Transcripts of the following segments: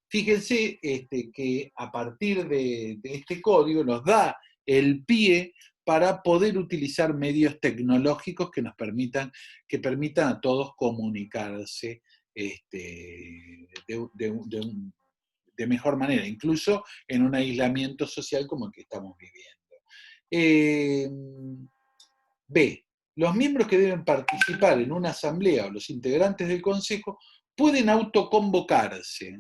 Fíjense que a partir de este código nos da el pie para poder utilizar medios tecnológicos que permitan a todos comunicarse de mejor manera, incluso en un aislamiento social como el que estamos viviendo. B. Los miembros que deben participar en una asamblea o los integrantes del consejo pueden autoconvocarse.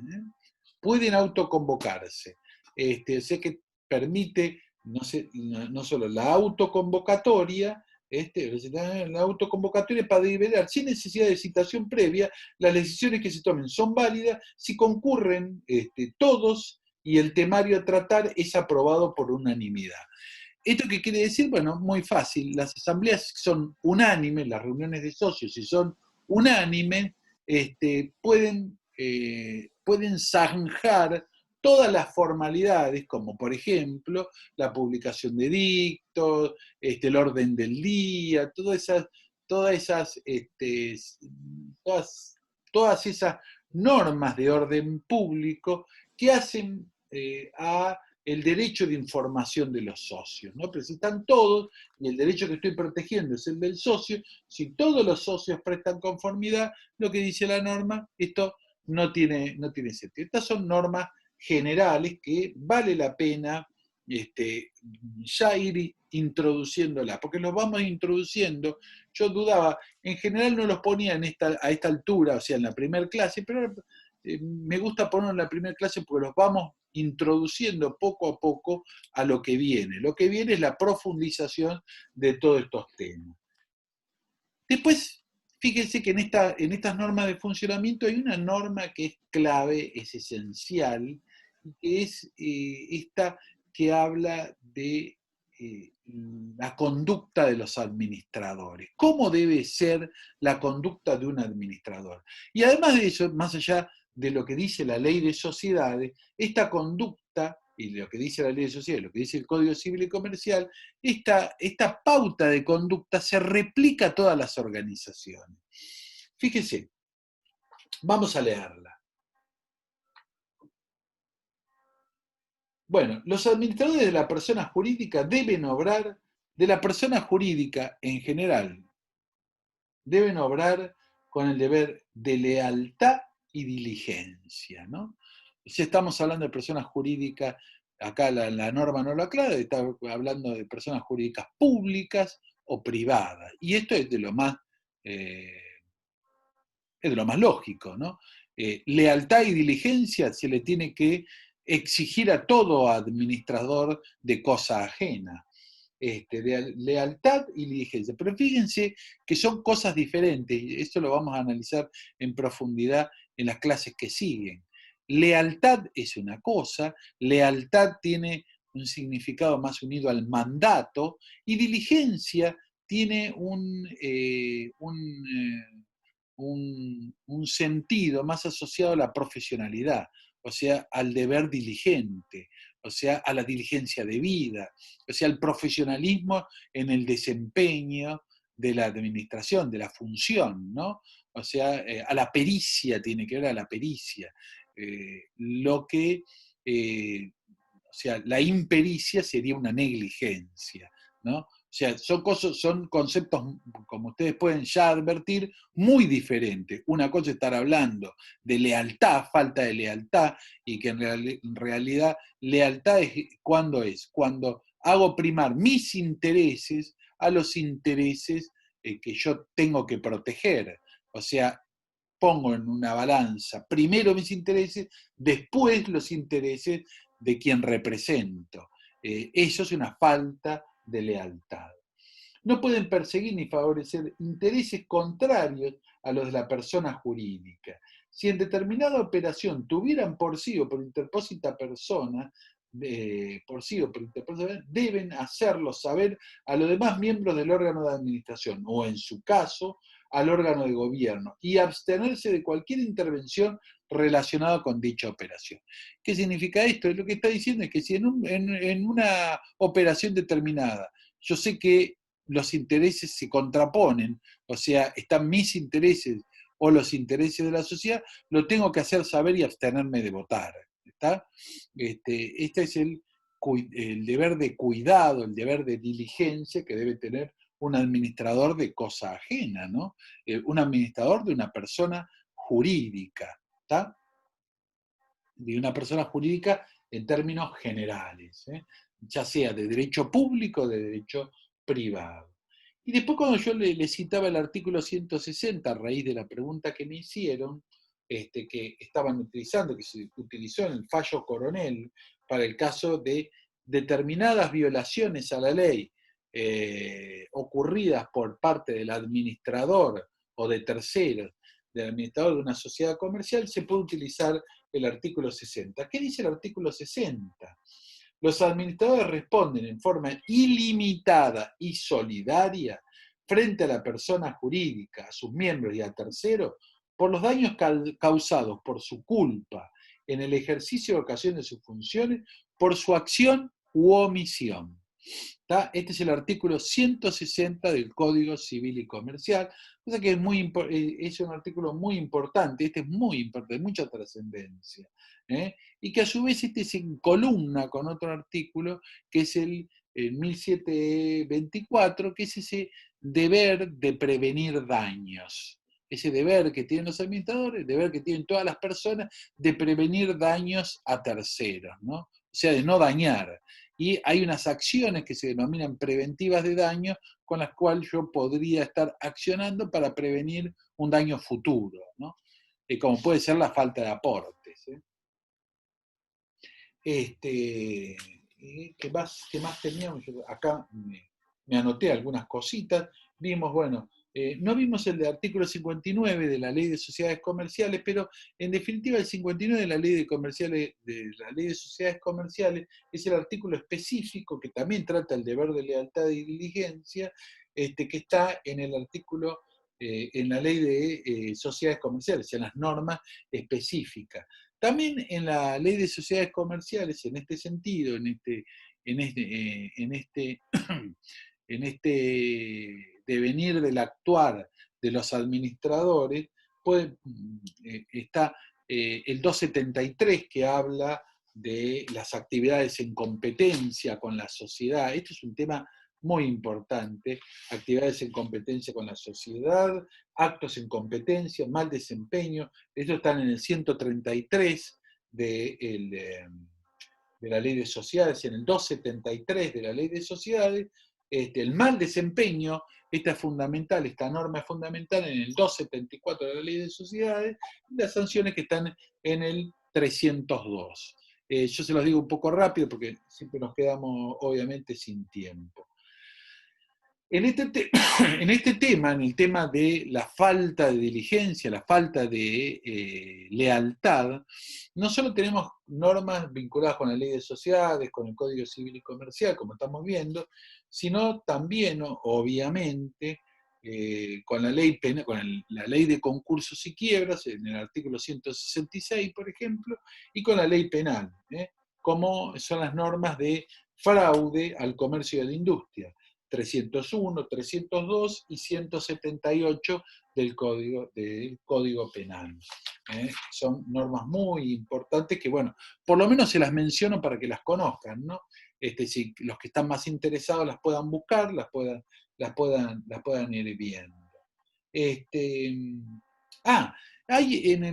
Pueden autoconvocarse. O sea que permite no solo la autoconvocatoria, la autoconvocatoria para deliberar sin necesidad de citación previa, las decisiones que se tomen son válidas si concurren todos y el temario a tratar es aprobado por unanimidad. ¿Esto qué quiere decir? Bueno, muy fácil. Las asambleas son unánimes, las reuniones de socios, si son unánimes, pueden zanjar todas las formalidades, como por ejemplo la publicación de dictos, el orden del día, todas esas normas de orden público que hacen a el derecho de información de los socios, ¿no? Pero si están todos, y el derecho que estoy protegiendo es el del socio, si todos los socios prestan conformidad, lo que dice la norma, esto no tiene sentido. Estas son normas generales que vale la pena ya ir introduciéndolas, porque los vamos introduciendo. Yo dudaba, en general no los ponía a esta altura, o sea, en la primera clase, pero me gusta ponerlos en la primera clase porque los vamos introduciendo poco a poco a lo que viene. Lo que viene es la profundización de todos estos temas. Después, fíjense que en estas normas de funcionamiento hay una norma que es clave, es esencial, que es esta que habla de la conducta de los administradores. ¿Cómo debe ser la conducta de un administrador? Y además de eso, más allá de lo que dice la ley de sociedades, esta conducta, y lo que dice la ley de sociedades, lo que dice el Código Civil y Comercial, esta pauta de conducta se replica a todas las organizaciones. Fíjese, vamos a leerla. Bueno, los administradores de la persona jurídica deben obrar, de la persona jurídica en general, deben obrar con el deber de lealtad y diligencia, ¿no? Si estamos hablando de personas jurídicas, acá la norma no lo aclara, está hablando de personas jurídicas públicas o privadas. Y esto es de lo más lógico, ¿no? Lealtad y diligencia se le tiene que exigir a todo administrador de cosa ajena. De lealtad y diligencia. Pero fíjense que son cosas diferentes, y esto lo vamos a analizar en profundidad en las clases que siguen. Lealtad es una cosa, lealtad tiene un significado más unido al mandato, y diligencia tiene un sentido más asociado a la profesionalidad, o sea, al deber diligente, o sea, a la diligencia debida, o sea, al profesionalismo en el desempeño de la administración, de la función, ¿no? O sea, a la pericia, tiene que ver a la pericia. O sea, la impericia sería una negligencia, ¿no? O sea, son conceptos, como ustedes pueden ya advertir, muy diferentes. Una cosa es estar hablando de lealtad, falta de lealtad, y que en realidad lealtad es cuando hago primar mis intereses a los intereses que yo tengo que proteger. O sea, pongo en una balanza primero mis intereses, después los intereses de quien represento. Eso es una falta de lealtad. No pueden perseguir ni favorecer intereses contrarios a los de la persona jurídica. Si en determinada operación tuvieran por sí o por interpósita persona, deben hacerlo saber a los demás miembros del órgano de administración, o en su caso, al órgano de gobierno, y abstenerse de cualquier intervención relacionada con dicha operación. ¿Qué significa esto? Lo que está diciendo es que si en una operación determinada yo sé que los intereses se contraponen, o sea, están mis intereses o los intereses de la sociedad, lo tengo que hacer saber y abstenerme de votar. ¿Está? Este es el deber de cuidado, el deber de diligencia que debe tener un administrador de cosa ajena, ¿no? Un administrador de una persona jurídica, ¿está? De una persona jurídica en términos generales, ya sea de derecho público o de derecho privado. Y después cuando yo le citaba el artículo 160 a raíz de la pregunta que me hicieron, que estaban utilizando, que se utilizó en el fallo Coronel para el caso de determinadas violaciones a la ley ocurridas por parte del administrador o de terceros, del administrador de una sociedad comercial, se puede utilizar el artículo 60. ¿Qué dice el artículo 60? Los administradores responden en forma ilimitada y solidaria frente a la persona jurídica, a sus miembros y a terceros, por los daños causados por su culpa en el ejercicio de ocasión de sus funciones, por su acción u omisión. ¿Tá? Este es el artículo 160 del Código Civil y Comercial, cosa que es un artículo muy importante, este es muy importante, de mucha trascendencia, y que a su vez se encolumna con otro artículo, que es el 1724, que es ese deber de prevenir daños. Ese deber que tienen los administradores, el deber que tienen todas las personas de prevenir daños a terceros, ¿no? O sea, de no dañar. Y hay unas acciones que se denominan preventivas de daño con las cuales yo podría estar accionando para prevenir un daño futuro, ¿no? Como puede ser la falta de aportes. ¿Qué más teníamos? Acá me anoté algunas cositas. Vimos, bueno, no vimos el de artículo 59 de la Ley de Sociedades Comerciales, pero en definitiva el 59 de la Ley de Sociedades Comerciales es el artículo específico que también trata el deber de lealtad y diligencia, que está en el artículo, en la Ley de Sociedades Comerciales, en las normas específicas. También en la Ley de Sociedades Comerciales, en este sentido, en este devenir del actuar de los administradores, está el 273 que habla de las actividades en competencia con la sociedad. Esto es un tema muy importante, actividades en competencia con la sociedad, actos en competencia, mal desempeño. Estos están en el 133 de la Ley de Sociedades, en el 273 de la Ley de Sociedades. El mal desempeño, esta norma es fundamental en el 274 de la Ley de Sociedades, y las sanciones que están en el 302. Yo se los digo un poco rápido porque siempre nos quedamos obviamente sin tiempo. En este tema, en el tema de la falta de diligencia, la falta de lealtad, no solo tenemos normas vinculadas con la ley de sociedades, con el Código Civil y Comercial, como estamos viendo, sino también, obviamente, con la ley de concursos y quiebras, en el artículo 166, por ejemplo, y con la ley penal, como son las normas de fraude al comercio y a la industria. 301, 302 y 178 del Código Penal. Son normas muy importantes que, bueno, por lo menos se las menciono para que las conozcan, ¿no? Si los que están más interesados las puedan buscar, las puedan ir viendo. Hay en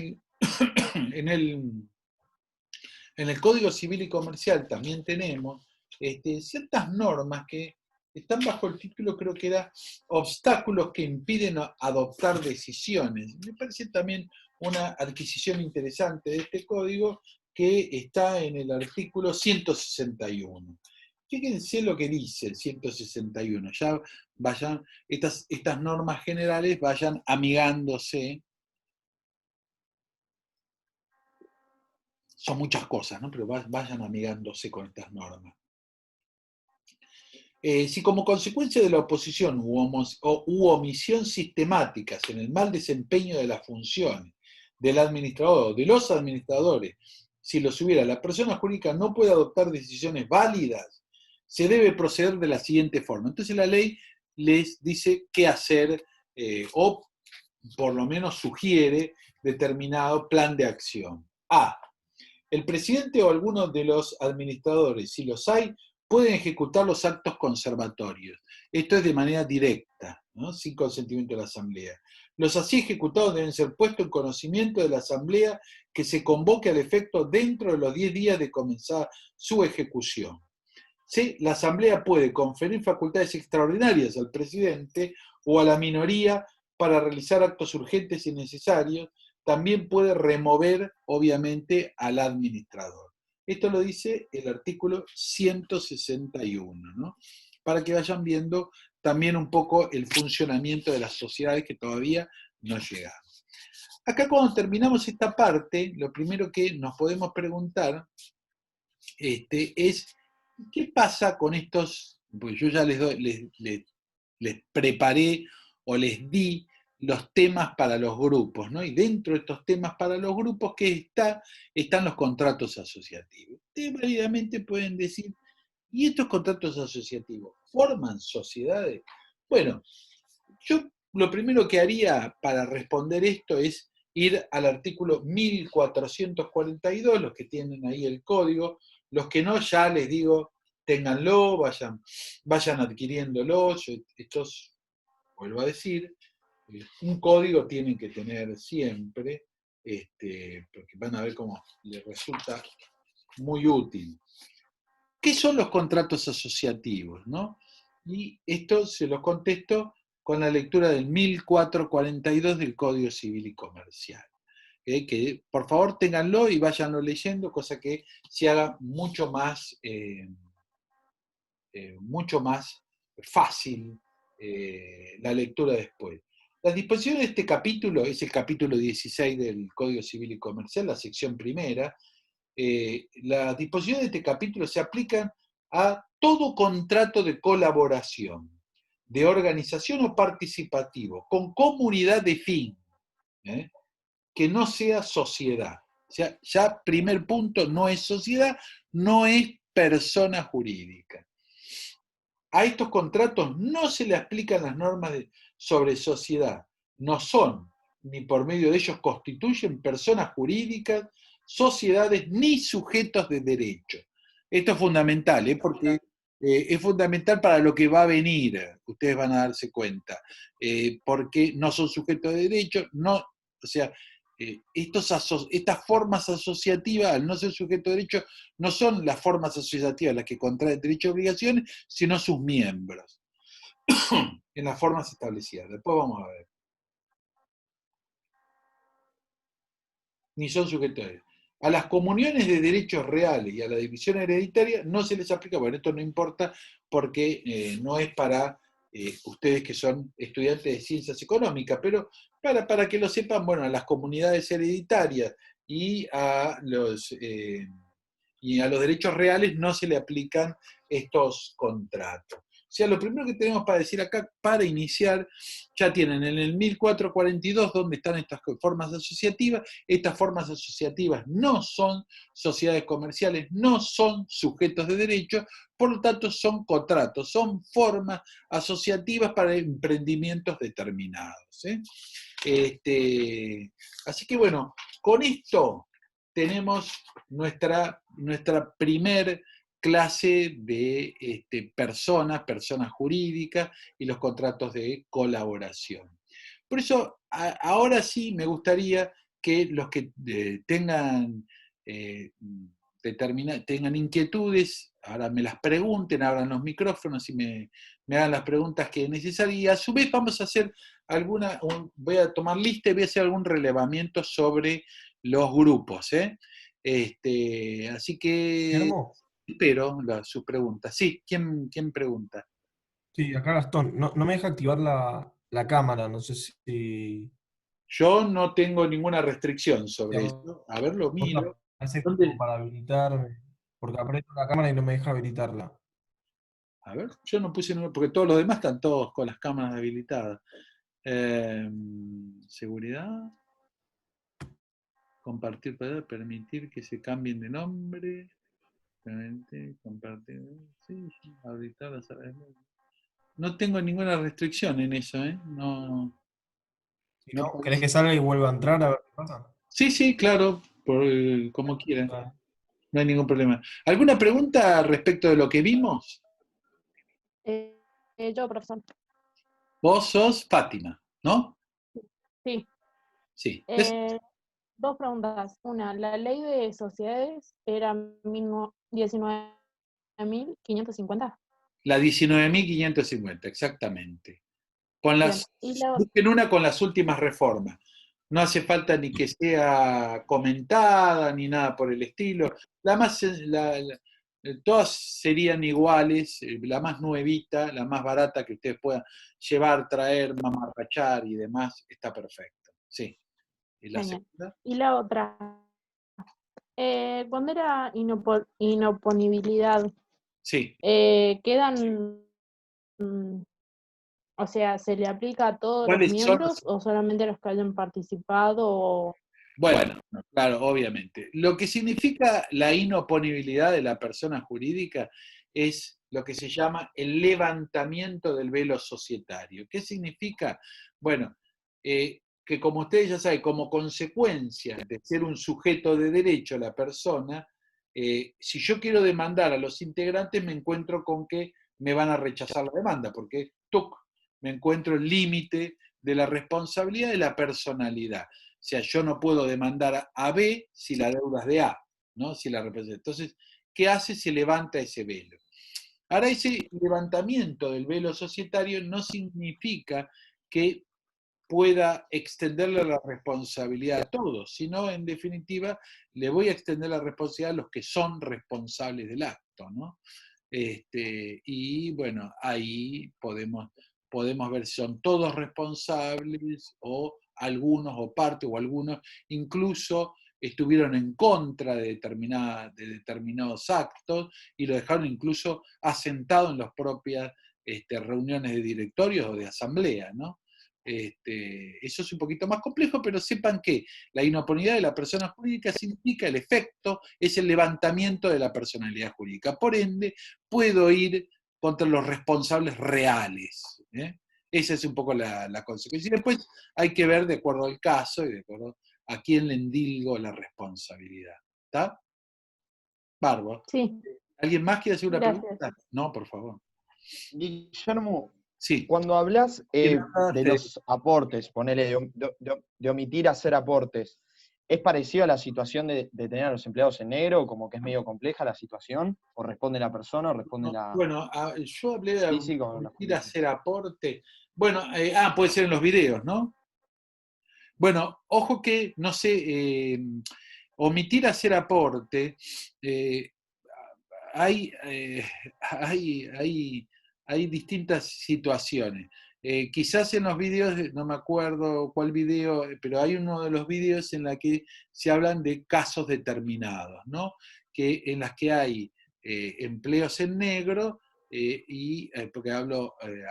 el Código Civil y Comercial también tenemos ciertas normas que están bajo el título, creo que era obstáculos que impiden adoptar decisiones. Me parece también una adquisición interesante de este código que está en el artículo 161. Fíjense lo que dice el 161. Ya vayan, estas normas generales vayan amigándose. Son muchas cosas, ¿no? Pero vayan amigándose con estas normas. Si como consecuencia de la oposición u omisión sistemáticas en el mal desempeño de las funciones del administrador o de los administradores, si los hubiera, la persona jurídica no puede adoptar decisiones válidas, se debe proceder de la siguiente forma. Entonces la ley les dice qué hacer o por lo menos sugiere determinado plan de acción. A. El presidente o algunos de los administradores, si los hay, pueden ejecutar los actos conservatorios. Esto es de manera directa, ¿no? Sin consentimiento de la Asamblea. Los así ejecutados deben ser puestos en conocimiento de la Asamblea que se convoque al efecto dentro de los 10 días de comenzar su ejecución. ¿Sí? La Asamblea puede conferir facultades extraordinarias al presidente o a la minoría para realizar actos urgentes y necesarios. También puede remover, obviamente, al administrador. Esto lo dice el artículo 161, ¿no? Para que vayan viendo también un poco el funcionamiento de las sociedades que todavía no llegamos. Acá cuando terminamos esta parte, lo primero que nos podemos preguntar es ¿qué pasa con estos? Pues yo ya les preparé o les di los temas para los grupos, ¿no? Y dentro de estos temas para los grupos, ¿qué están los contratos asociativos? Ustedes válidamente pueden decir, ¿y estos contratos asociativos forman sociedades? Bueno, yo lo primero que haría para responder esto es ir al artículo 1442, los que tienen ahí el código, los que no, ya les digo, ténganlo, vayan adquiriéndolo. Estos, vuelvo a decir, un código tienen que tener siempre, porque van a ver cómo les resulta muy útil. ¿Qué son los contratos asociativos? ¿No? Y esto se los contesto con la lectura del 1442 del Código Civil y Comercial. Que por favor ténganlo y váyanlo leyendo, cosa que se haga mucho más fácil la lectura después. Las disposiciones de este capítulo, es el capítulo 16 del Código Civil y Comercial, la sección primera. Las disposiciones de este capítulo se aplican a todo contrato de colaboración, de organización o participativo, con comunidad de fin, que no sea sociedad. O sea, ya primer punto, no es sociedad, no es persona jurídica. A estos contratos no se le aplican las normas sobre sociedad, no son, ni por medio de ellos constituyen personas jurídicas, sociedades ni sujetos de derecho. Esto es fundamental, porque es fundamental para lo que va a venir, ustedes van a darse cuenta, porque no son sujetos de derecho, no, o sea, estas formas asociativas, al no ser sujeto de derecho, no son las formas asociativas las que contraen derechos y obligaciones, sino sus miembros, en las formas establecidas. Después vamos a ver. Ni son sujetos de derecho. A las comuniones de derechos reales y a la división hereditaria no se les aplica, bueno, esto no importa porque no es para ustedes que son estudiantes de ciencias económicas, pero para que lo sepan, bueno, a las comunidades hereditarias y y a los derechos reales no se le aplican estos contratos. O sea, lo primero que tenemos para decir acá, para iniciar, ya tienen en el 1442 donde están estas formas asociativas. Estas formas asociativas no son sociedades comerciales, no son sujetos de derecho, por lo tanto son contratos, son formas asociativas para emprendimientos determinados. Así que bueno, con esto tenemos nuestra primer clase de personas jurídicas y los contratos de colaboración. Por eso, ahora sí me gustaría que los que tengan inquietudes, ahora me las pregunten, abran los micrófonos y me hagan las preguntas que es necesario. Y a su vez vamos a hacer voy a tomar lista y voy a hacer algún relevamiento sobre los grupos. Así que Guillermo, espero sus preguntas. Sí, ¿quién pregunta? sí, acá Gastón, no me deja activar la cámara, no sé si, Yo no tengo ninguna restricción si sobre a eso. A ver, lo vos te miro. aparece como ¿Dónde? para habilitarme, porque aprieto la cámara y no me deja habilitarla. A ver, yo no puse número, porque todos los demás están todos con las cámaras habilitadas. Seguridad, compartir, permitir que se cambien de nombre, permitir, compartir, sí, sí, habilitar no tengo ninguna restricción en eso, ¿eh? No. Si ¿Me no, ¿querés parece? que salga y vuelva a entrar a ver qué pasa? Sí, sí, claro, como quieran, Ah, no hay ningún problema. ¿Alguna pregunta respecto de lo que vimos? Eh, yo, profesor. Vos sos Fátima, ¿no? Sí. Sí. Dos preguntas. Una, la ley de sociedades era 19.550. La 19.550, exactamente. Con Bien. busquen una con las últimas reformas. No hace falta ni que sea comentada ni nada por el estilo. La más, todas serían iguales, la más nuevita, la más barata que ustedes puedan llevar, traer, mamarrachar y demás, está perfecto. Sí. ¿Y la Genial. segunda? Y la otra, cuando era inoponibilidad, Sí. ¿quedan, mm, o sea, se le aplica a todos los ¿Cuáles son miembros los? o solamente a los que hayan participado? Bueno, claro, obviamente. Lo que significa la inoponibilidad de la persona jurídica es lo que se llama el levantamiento del velo societario. ¿Qué significa? Bueno, que como ustedes ya saben, como consecuencia de ser un sujeto de derecho la persona, si yo quiero demandar a los integrantes, me encuentro con que me van a rechazar la demanda, porque ¡tuc! Me encuentro el límite de la responsabilidad de la personalidad. O sea, yo no puedo demandar a B si la deuda es de A, ¿no? Si la representa. Entonces, ¿qué hace? Se levanta ese velo. Ahora, ese levantamiento del velo societario no significa que pueda extenderle la responsabilidad a todos, sino, en definitiva, le voy a extender la responsabilidad a los que son responsables del acto, ¿no? Y bueno, ahí podemos ver si son todos responsables o algunos o parte o algunos incluso estuvieron en contra de determinados actos y lo dejaron incluso asentado en las propias reuniones de directorios o de asamblea, ¿no? Eso es un poquito más complejo, pero sepan que la inoportunidad de la persona jurídica significa el efecto, es el levantamiento de la personalidad jurídica. Por ende, puedo ir contra los responsables reales. Esa es un poco la consecuencia. Y después hay que ver de acuerdo al caso y de acuerdo a quién le endilgo la responsabilidad. ¿Está? Bárbaro. Sí, ¿Alguien más quiere hacer una gracias. pregunta? No, por favor. Guillermo, Sí. cuando hablas Y nada, de Federico. los aportes, ponele, de omitir hacer aportes, ¿es parecido a la situación de tener a los empleados en negro, como que es medio compleja la situación? ¿O responde la persona o responde No, la bueno, yo hablé de física o la omitir jurídica? hacer aporte. Bueno, puede ser en los videos, ¿no? Bueno, ojo que, no sé, omitir hacer aporte, eh, hay, eh, hay, hay, hay distintas situaciones. Quizás en los videos, no me acuerdo cuál video, pero hay uno de los videos en la que se hablan de casos determinados, ¿no? En las que hay empleos en negro porque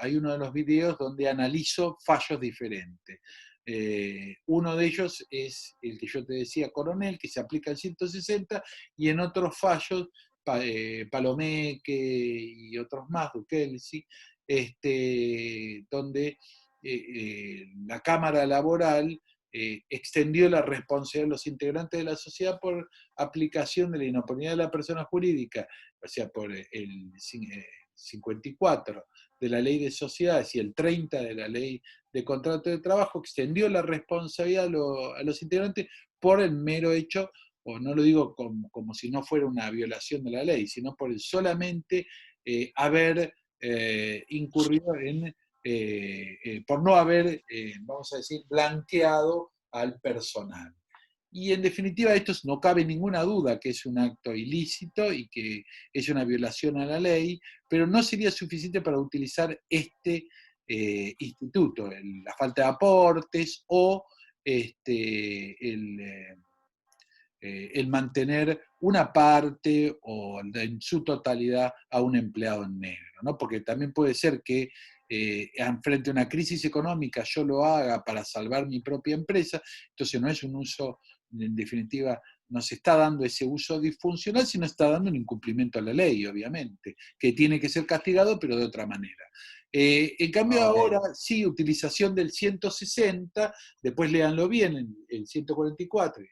hay uno de los videos donde analizo fallos diferentes. Uno de ellos es el que yo te decía, Coronel, que se aplica al 160, y en otros fallos Palomeque y otros más, Duquelsi, donde la Cámara Laboral extendió la responsabilidad de los integrantes de la sociedad por aplicación de la inoportunidad de la persona jurídica, o sea, por el 54 de la Ley de Sociedades y el 30 de la Ley de Contrato de Trabajo, extendió la responsabilidad a los integrantes por el mero hecho, o no lo digo como si no fuera una violación de la ley, sino por el solamente haber incurrido por no haber, vamos a decir, blanqueado al personal. Y en definitiva, esto no cabe ninguna duda que es un acto ilícito y que es una violación a la ley, pero no sería suficiente para utilizar este instituto, la falta de aportes o el mantener una parte o en su totalidad a un empleado en negro, ¿no? Porque también puede ser que frente a una crisis económica yo lo haga para salvar mi propia empresa, entonces no es un uso, en definitiva, no se está dando ese uso disfuncional, sino está dando un incumplimiento a la ley, obviamente, que tiene que ser castigado, pero de otra manera. En cambio ahora, sí, utilización del 160, después léanlo bien, el 144, el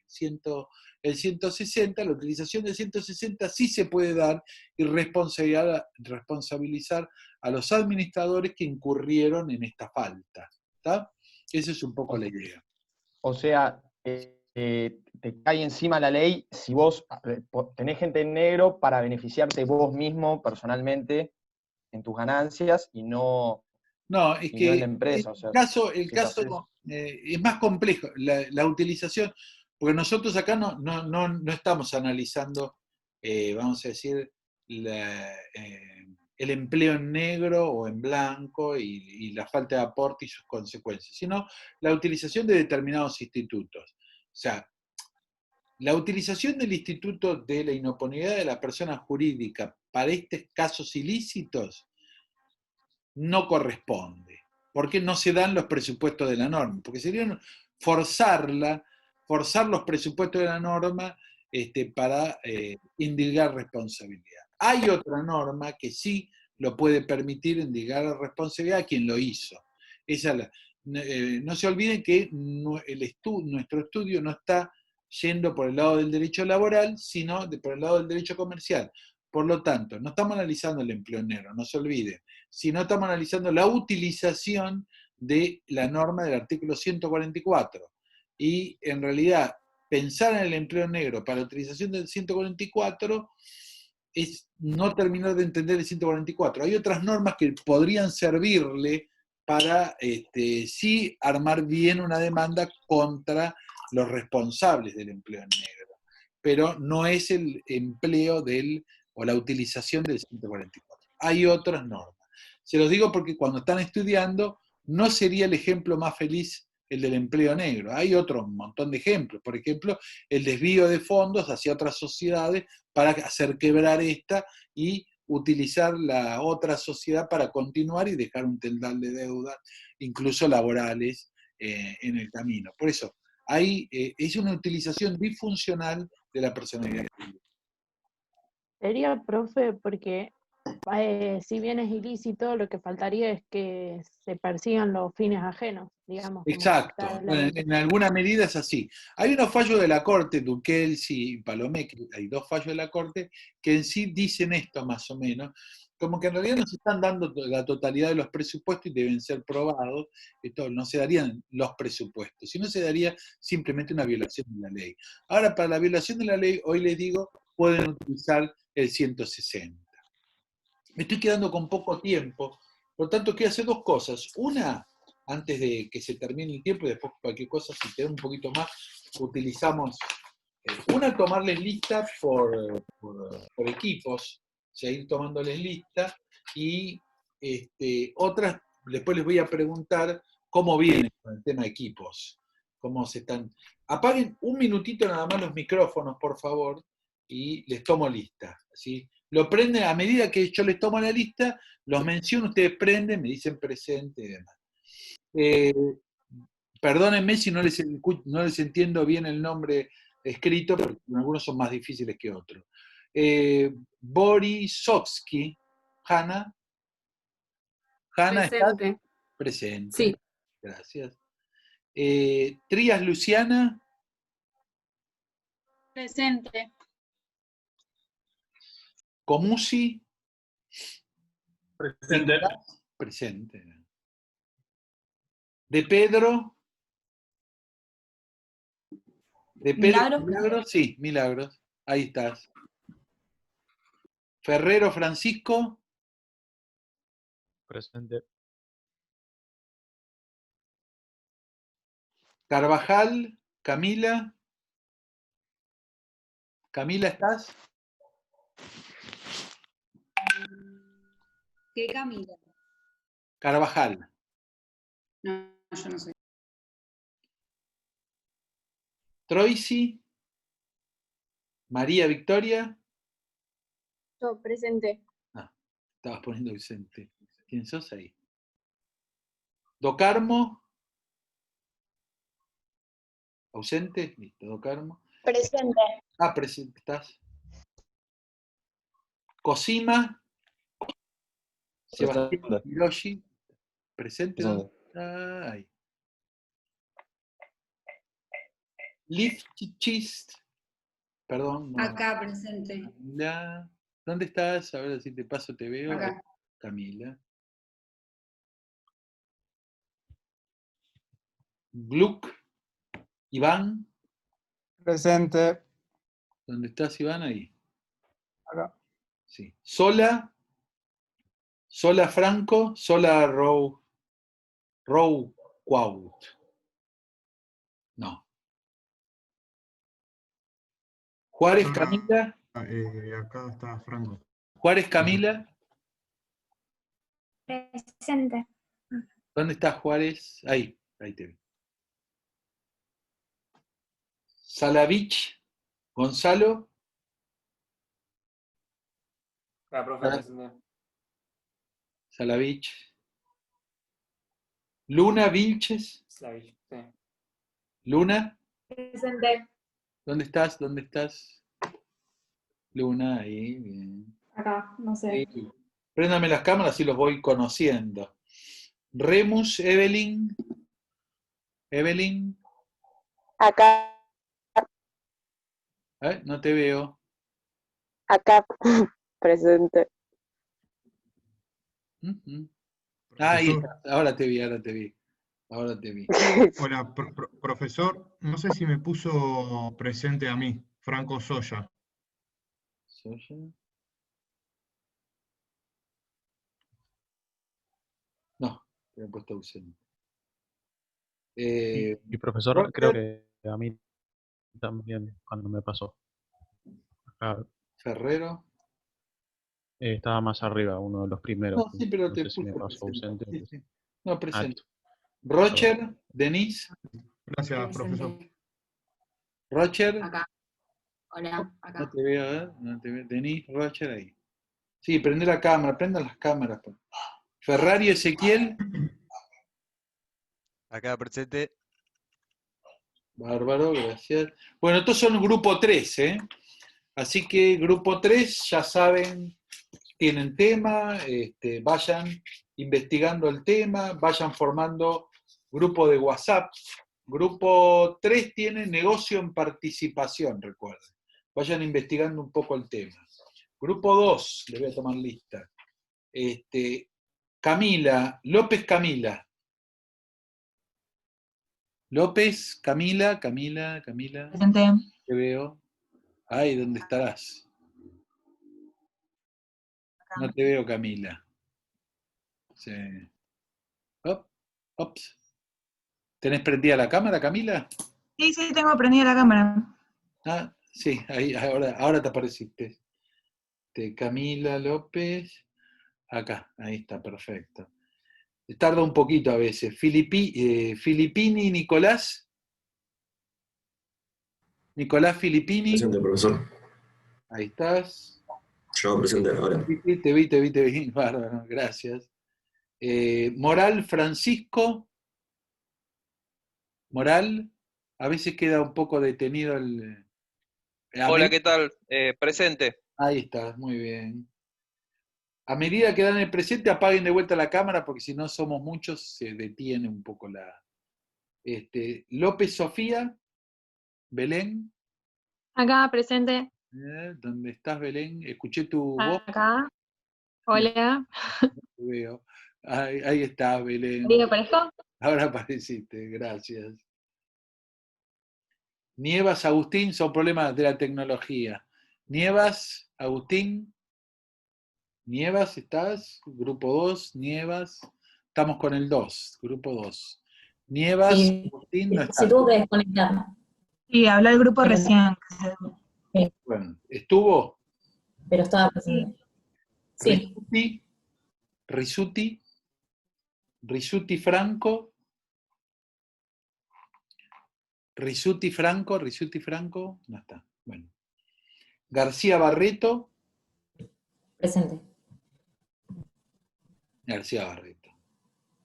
160, la utilización del 160 sí se puede dar y responsabilizar a los administradores que incurrieron en esta falta. ¿Está? Esa es un poco la idea. O sea, te cae encima la ley si vos tenés gente en negro para beneficiarte vos mismo personalmente en tus ganancias y no, No, es y no que en la empresa. O sea, el si lo haces- caso es más complejo. La utilización, porque nosotros acá no estamos analizando, vamos a decir, el empleo en negro o en blanco y la falta de aporte y sus consecuencias, sino la utilización de determinados institutos. O sea, la utilización del instituto de la inoponibilidad de la persona jurídica para estos casos ilícitos no corresponde, porque no se dan los presupuestos de la norma, porque sería forzar los presupuestos de la norma para indigar responsabilidad. Hay otra norma que sí lo puede permitir indigar la responsabilidad a quien lo hizo. No se olviden que nuestro estudio no está yendo por el lado del derecho laboral, sino por el lado del derecho comercial. Por lo tanto, no estamos analizando el empleo negro, no se olviden, sino estamos analizando la utilización de la norma del artículo 144. Y en realidad, pensar en el empleo negro para la utilización del 144 es no terminar de entender el 144. Hay otras normas que podrían servirle para sí armar bien una demanda contra los responsables del empleo negro, pero no es el empleo o la utilización del 144. Hay otras normas. Se los digo porque cuando están estudiando, no sería el ejemplo más feliz el del empleo negro. Hay otro montón de ejemplos. Por ejemplo, el desvío de fondos hacia otras sociedades para hacer quebrar esta y utilizar la otra sociedad para continuar y dejar un tendal de deuda, incluso laborales, en el camino. Por eso, es una utilización disfuncional de la personalidad. Sería, profe, porque si bien es ilícito, lo que faltaría es que se persigan los fines ajenos, digamos, como Exacto. está la Bueno, ley. en alguna medida es así. Hay unos fallos de la Corte, Duquelsi y Palomé, hay dos fallos de la Corte, que en sí dicen esto más o menos, como que en realidad no se están dando la totalidad de los presupuestos y deben ser probados, esto no se darían los presupuestos, sino se daría simplemente una violación de la ley. Ahora, para la violación de la ley, hoy les digo, pueden utilizar el 160. Me estoy quedando con poco tiempo, por lo tanto quiero hacer dos cosas. Una, antes de que se termine el tiempo y después cualquier cosa, si te da un poquito más, utilizamos, una, tomarles lista por equipos, o sea, ir tomándoles lista, y otras, después les voy a preguntar cómo vienen con el tema de equipos, cómo se están. Apaguen un minutito nada más los micrófonos, por favor, y les tomo lista, ¿sí? Lo prenden, a medida que yo les tomo la lista, los menciono, ustedes prenden, me dicen presente y demás. Perdónenme si no les entiendo bien el nombre escrito, porque algunos son más difíciles que otros. Borisovsky, Hanna. Hanna, ¿estás? Presente. Presente. Sí. Gracias. Trías Luciana. Presente. Comusi. Presente. Presente. De Pedro. De Pedro. Milagros. Sí, Milagros. Ahí estás. Ferrero Francisco. Presente. Carvajal, Camila. Camila, ¿estás? ¿Qué Camila? Carvajal. No, yo no soy. Troisi. María Victoria. Yo, presente. Ah, estabas poniendo Vicente. ¿Quién sos ahí? Docarmo. Ausente. Listo, Docarmo. Presente. Ah, presente, estás. Cosima, Sebastián Presente. Hiroshi, presente. ¿Dónde Presente. está? Ahí. Liftchist, perdón. No. Acá, presente. Camila, ¿dónde estás? A ver si te paso, te veo. Acá. Ahí, Camila. Gluck, Iván, Presente. ¿dónde estás, Iván? Ahí. Acá. Sí. Sola, Sola Franco, Sola Row Quaut. No. Juárez Camila, Acá está Franco. Juárez Camila, Presente. ¿dónde está Juárez? Ahí te vi. Salavich, Gonzalo, Ah, profe, presente. Salavich. Luna Vilches, Slavich, sí. Luna, Presente. ¿dónde estás? ¿Dónde estás? Luna, ahí, bien. Acá, no sé. Sí. Préndame las cámaras y los voy conociendo. Remus, Evelyn. Evelyn, Acá, no te veo. acá, presente. Ujú. Ahí Profesor, está, ahora te vi, ahora te vi. Ahora te vi. hola, profesor, no sé si me puso presente a mí, Franco Soya. Soya. No, te he puesto ausente. Y profesor, creo Roger que a mí también cuando me pasó. Acá, Ferrero. estaba más arriba, uno de los primeros. No, sí, pero No te sé si me puse pasó presente. ausente. Sí, sí. No, presente. Alto. Roger, Denise. Gracias, profesor. Roger, Acá. Hola, no acá. te veo, ¿eh? No te veo. Denise, Roger, ahí. Sí, prende la cámara, prendan las cámaras. Ferrari, Ezequiel. Acá presente. Bárbaro, gracias. Bueno, estos son grupo 3, ¿eh? Así que grupo 3, ya saben, tienen tema, vayan investigando el tema, vayan formando grupo de WhatsApp. Grupo 3 tiene negocio en participación, recuerden. Vayan investigando un poco el tema. Grupo 2, les voy a tomar lista. Camila, López Camila. López, Camila, Presente. te veo. Ay, ¿dónde estarás? No te veo, Camila. Sí. Ops. ¿Tenés prendida la cámara, Camila? Sí, sí, tengo prendida la cámara. Ah, sí, ahí, ahora te apareciste. Camila López. Acá, ahí está, perfecto. Tarda un poquito a veces. Filippini, Nicolás. Nicolás Filippini. Presente, profesor. Ahí estás. Yo presente ahora. Te vi. Bárbaro, gracias. Moral Francisco. Moral. A veces queda un poco detenido el... Hola, ¿qué tal? Presente. Ahí está, muy bien. A medida que dan el presente, apaguen de vuelta la cámara, porque si no somos muchos, se detiene un poco la... López Sofía, Belén. Acá, presente. ¿Dónde estás, Belén? Escuché tu voz. Acá. Hola. Te veo. Ahí estás, Belén. ¿Darío Parejo? Ahora apareciste, gracias. Nievas, Agustín, son problemas de la tecnología. Nievas, Agustín. Nievas, ¿estás? Grupo 2, Nievas. Estamos con el 2, grupo 2. Nievas, Sí, Agustín, no se está. tuvo que desconectar. Sí, habla el grupo Pero- recién. Bueno, ¿estuvo? Pero estaba presente. Sí, Risuti Franco. Risuti Franco, no está. Bueno. García Barreto. presente. García Barreto.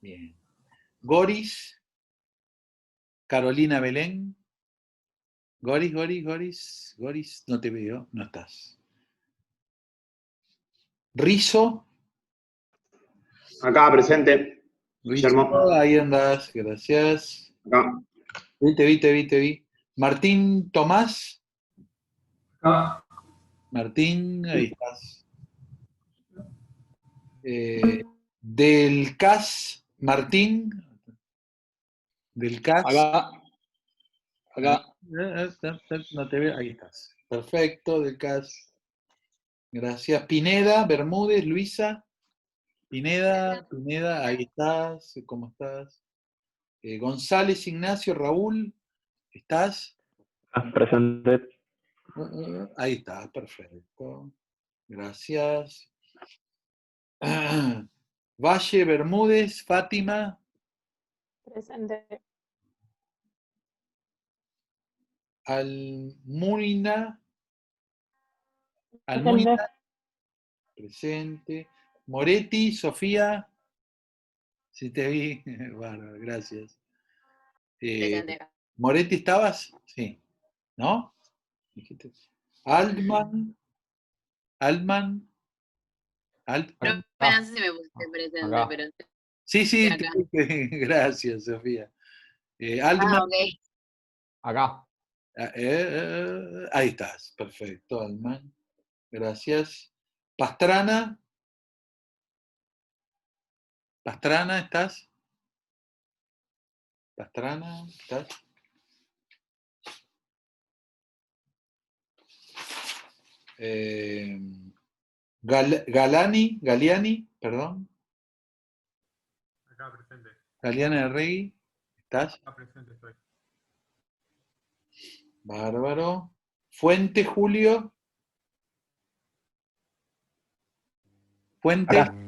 Bien. Goris. Carolina Belén. Goris, no te veo, no estás. Rizo. Acá, presente. Rizo, ahí andás, gracias. Acá. Te vi. Martín Tomás. Acá. Martín, ahí estás. Del CAS, Martín. Del CAS. Acá. No te veo, ahí estás. Perfecto, del CAS. Gracias. Pineda, Bermúdez, Luisa. Pineda, ahí estás. ¿Cómo estás? González, Ignacio, Raúl. ¿Estás? Presente. Ahí está, perfecto. Gracias. Valle, Bermúdez, Fátima. Presente. Almuina. Presente. Moretti, Sofía. Si te vi. Bárbaro, gracias. Moretti, ¿estabas? Sí. ¿No? Dijiste. Altman. No sé si me puse presente, Acá. pero Sí, acá. gracias, Sofía. Altman. Ok. Acá. Ahí estás, perfecto, Altman. Gracias. Pastrana. Pastrana, ¿estás? Pastrana, ¿estás? Galiani, perdón. Acá, presente. Galiana de Regui, ¿estás? Acá, presente estoy. Bárbaro. Fuente, Julio. Fuente. Acá.